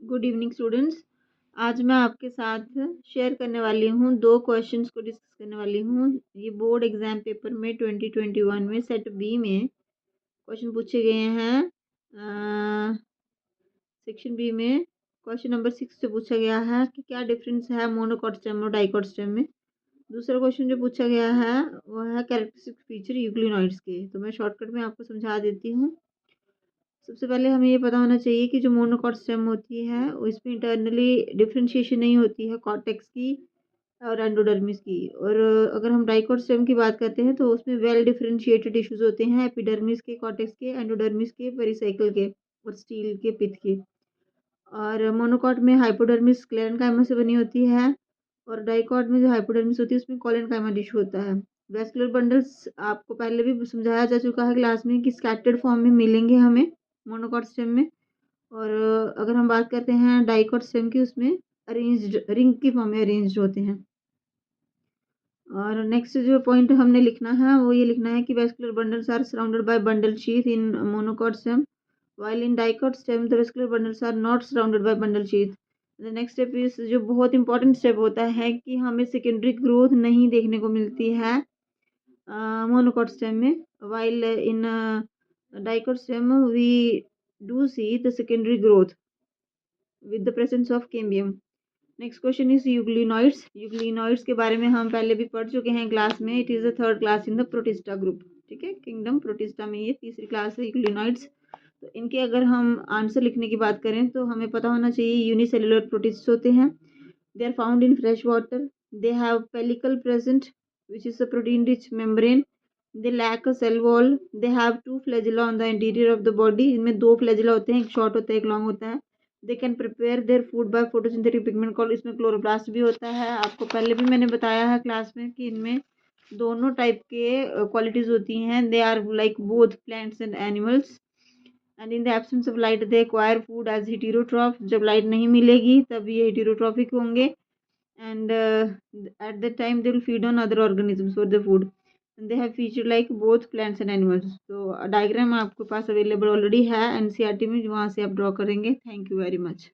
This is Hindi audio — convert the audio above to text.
Good evening students. आज मैं आपके साथ शेयर करने वाली हूँ 2 क्वेश्चंस को डिस्कस करने वाली हूँ। ये बोर्ड एग्जाम पेपर में 2021 में सेट बी में क्वेश्चन पूछे गए हैं। सेक्शन बी में क्वेश्चन नंबर 6 से पूछा गया है कि क्या डिफरेंस है मोनोकॉट स्टेम और डाइकॉट स्टेम में। दूसरा क्वेश्चन जो पूछा गया है वो है कैरेक्टरिस्टिक फीचर यूक्लिनॉइड्स के। तो मैं शॉर्टकट में आपको समझा देती हूँ। सबसे पहले हमें ये पता होना चाहिए कि जो मोनोकॉट स्टेम होती है इसमें इंटरनली डिफ्रेंशिएशन नहीं होती है कॉर्टेक्स की और एंडोडर्मिस की। और अगर हम डाइकॉट स्टेम की बात करते हैं तो उसमें वेल डिफ्रेंशिएटेड टिश्यूज होते हैं एपिडर्मिस के, कॉर्टेक्स के, एंडोडर्मिस के, पेरिसाइकल के और स्टील के, पित्त के। और मोनोकॉट में हाइपोडर्मिस क्लेरेंकाइमा से बनी होती है और डाइकॉट में जो हाइपोडर्मिस होती है उसमें कोलेनकाइमा टिश्यू होता है। वेस्कुलर बंडल्स आपको पहले भी समझाया जा चुका है क्लास में कि स्कैटर्ड फॉर्म में मिलेंगे हमें मोनोकॉट स्टेम में। और अगर हम बात करते हैं डाइकॉट स्टेम की उसमें अरेंज्ड रिंग की फॉर्म में अरेंज्ड होते हैं। और नेक्स्ट जो पॉइंट हमने लिखना है वो ये लिखना है कि vascular bundles are surrounded by bundle sheath in monocot stem while in dicot stem the vascular bundles are not surrounded by bundle sheath. The next step is जो बहुत इंपॉर्टेंट स्टेप होता है कि हमें सेकेंडरी ग्रोथ नहीं देखने को मिलती है मोनोकॉट स्टेम में। while in dicot stem we do see the secondary growth with the presence of cambium. Next question is euglenoids. Euglenoids के बारे में हम पहले भी पढ़ चुके हैं क्लास में। It is the third class in the protista group. ठीक है, किंगडम प्रोटिस्टा में ये तीसरी क्लास है यूग्लिनॉइड्स। तो इनके अगर हम आंसर लिखने की बात करें तो हमें पता होना चाहिए यूनिसेलुलर प्रोटिस्ट होते हैं। They are found in fresh water. They have pellicle present which is a protein rich membrane. They lack a cell wall. They have 2 flagella on the interior of the body. इनमें 2 फ्लैजिला होते हैं, एक शॉर्ट होता है एक लॉन्ग होता है। They can prepare their food by photosynthetic pigment call. इसमें क्लोरोप्लास्ट भी होता है। आपको पहले भी मैंने बताया है क्लास में कि इनमें दोनों टाइप के क्वालिटीज होती हैं। They are like both plants and animals and in the absence of light they acquire food as heterotroph. जब लाइट नहीं मिलेगी तब ये हेटेरोट्रॉफिक होंगे and at the time they will feed on other organisms for the food and they have feature like both plants and animals. तो डायग्राम आपके पास अवेलेबल ऑलरेडी है एनसीईआरटी में, वहाँ से आप ड्रॉ करेंगे। Thank you very much.